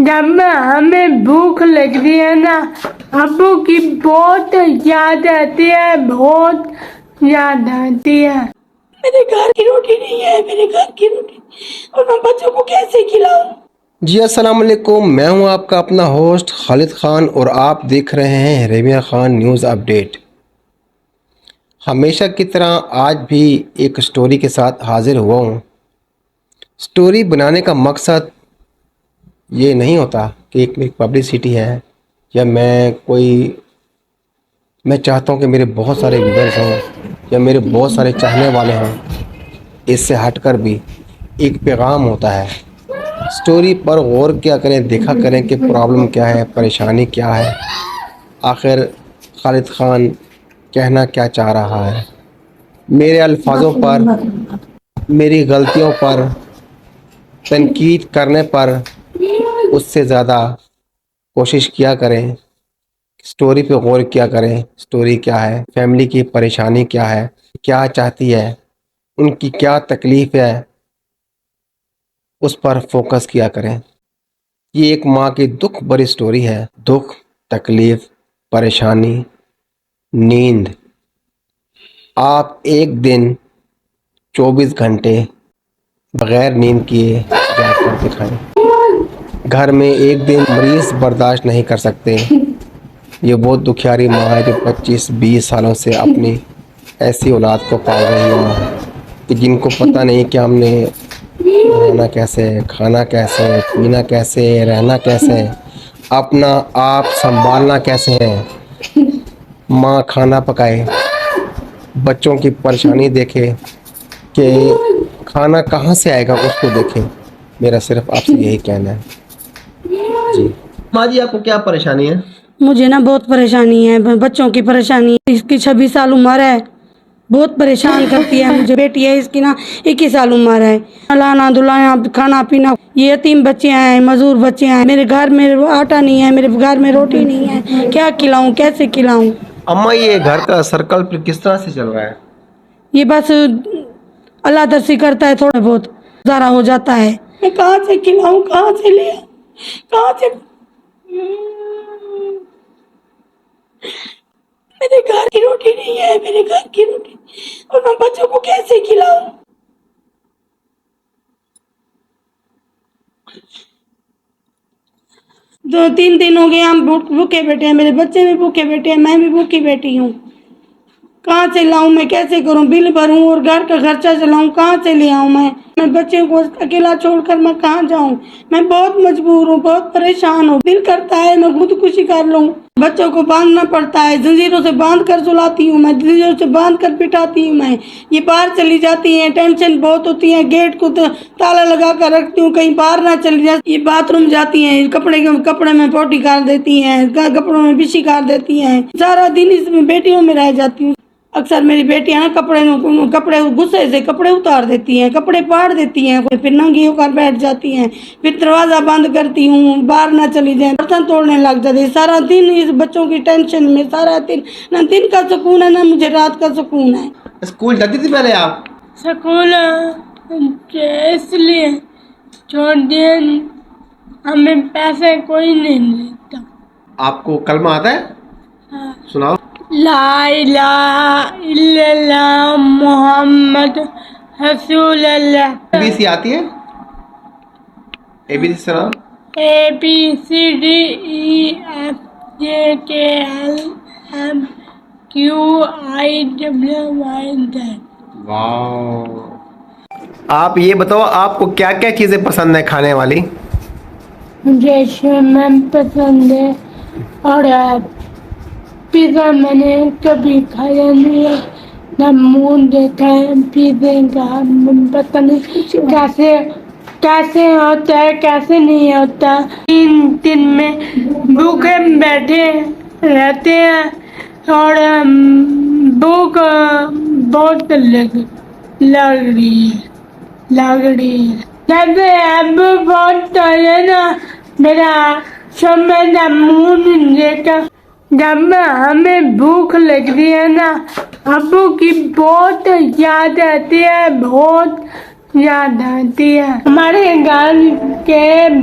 جب ہمیں بھوک لگتی ہے نا ابو کی بہت یاد آتی ہے, بہت یاد آتی ہے. میرے گھر کی روٹی نہیں ہے, میرے گھر کی روٹی, اور میں بچوں کو کیسے کھلاؤں؟ جی السلام علیکم, میں ہوں آپ کا اپنا ہوسٹ خالد خان اور آپ دیکھ رہے ہیں ریمیا خان نیوز اپڈیٹ. ہمیشہ کی طرح آج بھی ایک سٹوری کے ساتھ حاضر ہوا ہوں. سٹوری بنانے کا مقصد یہ نہیں ہوتا کہ ایک پبلسٹی ہے یا میں چاہتا ہوں کہ میرے بہت سارے ویورز ہوں یا میرے بہت سارے چاہنے والے ہوں. اس سے ہٹ کر بھی ایک پیغام ہوتا ہے. سٹوری پر غور کیا کریں, دیکھا کریں کہ پرابلم کیا ہے, پریشانی کیا ہے, آخر خالد خان کہنا کیا چاہ رہا ہے. میرے الفاظوں پر, میری غلطیوں پر تنقید کرنے پر اس سے زیادہ کوشش کیا کریں, سٹوری پہ غور کیا کریں. سٹوری کیا ہے, فیملی کی پریشانی کیا ہے, کیا چاہتی ہے, ان کی کیا تکلیف ہے, اس پر فوکس کیا کریں. یہ ایک ماں کی دکھ بھری سٹوری ہے. دکھ, تکلیف, پریشانی, نیند. آپ ایک دن 24 گھنٹے بغیر نیند کیے جا کر دکھائیں. گھر میں ایک دن مریض برداشت نہیں کر سکتے. یہ وہ دکھیاری ماں ہے جو 25-20 سالوں سے اپنی ایسی اولاد کو پال رہی ہے کہ جن کو پتہ نہیں کہ ہم نے رہنا کیسے ہے, کھانا کیسے ہے, پینا کیسے ہے, رہنا کیسے ہے, اپنا آپ سنبھالنا کیسے ہے. ماں کھانا پکائے, بچوں کی پریشانی دیکھے کہ کھانا کہاں سے آئے گا اس کو دیکھے. میرا صرف آپ سے یہی کہنا ہے. جی ماں جی, آپ کو کیا پریشانی ہے؟ مجھے نا بہت پریشانی ہے, بچوں کی پریشانی. اس کی 26 سال عمر ہے, بہت پریشان کرتی ہے مجھے. بیٹی ہے اس کی نا 21 سال عمر ہے. لانا دلانا, کھانا پینا. یہ یتیم بچے ہیں, مزدور بچے ہیں. میرے گھر میں آٹا نہیں ہے, میرے گھر میں روٹی نہیں ہے. کیا کھلاؤں, کیسے کھلاؤں؟ اماں یہ گھر کا سرکل پھر کس طرح سے چل رہا ہے؟ یہ بس اللہ درسی کرتا ہے, تھوڑا بہت گزارا ہو جاتا ہے. میں کہاں سے کھلاؤں, کہاں سے لے, کہاں سے؟ میرے گھر کی روٹی نہیں ہے, میرے گھر کی روٹی, اور میں بچوں کو کیسے کھلاؤں؟ 2-3 دن ہو گئے ہم بھوکے بیٹھے ہیں. میرے بچے بھی بھوکے بیٹھے ہیں, میں بھی بھوکی بیٹھی ہوں. کہاں سے لاؤں, میں کیسے کروں؟ بل بھروں اور گھر کا خرچہ چلاؤں, کہاں سے لے آؤں؟ میں بچے کو اکیلا چھوڑ کر میں کہاں جاؤں؟ میں بہت مجبور ہوں, بہت پریشان ہوں. دل کرتا ہے میں خودکشی کر لوں. بچوں کو باندھنا پڑتا ہے, زنجیروں سے باندھ کر سلاتی ہوں میں, زنجیروں سے باندھ کر بٹھاتی ہوں میں. یہ باہر چلی جاتی ہیں, ٹینشن بہت ہوتی ہے. گیٹ کو تالا لگا کر رکھتی ہوں, کہیں باہر نہ چلی جائے. یہ باتھ روم جاتی ہیں, کپڑے میں پوٹی کر دیتی ہیں, کپڑوں میں بچھی کر دیتی ہیں. سارا دن اس میں بیٹیوں میں رہ جاتی ہوں. اکثر میری بیٹیاں نا کپڑے غصے سے کپڑے اتار دیتی ہیں, کپڑے پاڑ دیتی ہیں, پھر ننگی ہو کر بیٹھ جاتی ہیں. پھر دروازہ بند کرتی ہوں, باہر نہ چلی جائیں. برتن توڑنے لگ جاتی ہیں. سارا دن اس بچوں کی ٹینشن میں, سارا دن نہ دن کا سکون ہے, نہ مجھے رات کا سکون ہے. اسکول جاتی تھی پہلے آپ؟ سکول اس لیے چھوڑ دیے, ہمیں پیسے کوئی نہیں دیتا. آپ کو کلمہ آتا ہے؟ سناؤ. لا الہ الا اللہ محمد رسول اللہ. ABC آتی ہے؟ ABC سناؤ. ABCDEFGHIJKLMNOPQIQRSTUVYZ. واو. آپ یہ بتاؤ, آپ کو کیا کیا چیزیں پسند ہیں کھانے والی؟ مجھے شیمن پسند ہے, اور پیزا میں نے کبھی کھایا نہیں ہے, نہ منہ دیکھا ہے پیزے کا. پتہ نہیں کیسے ہوتا ہے, کیسے نہیں ہوتا. 3 دن میں بھوکے بیٹھے رہتے ہیں, اور بھوک بہت لگ رہی ہے. جیسے اب بہت ہے نا, میرا سمجھ منہ نہیں دیتا. جب ہمیں بھوک لگتی ہے نا ابو کی بہت یاد آتی ہے, بہت یاد آتی ہے. ہمارے گھر کے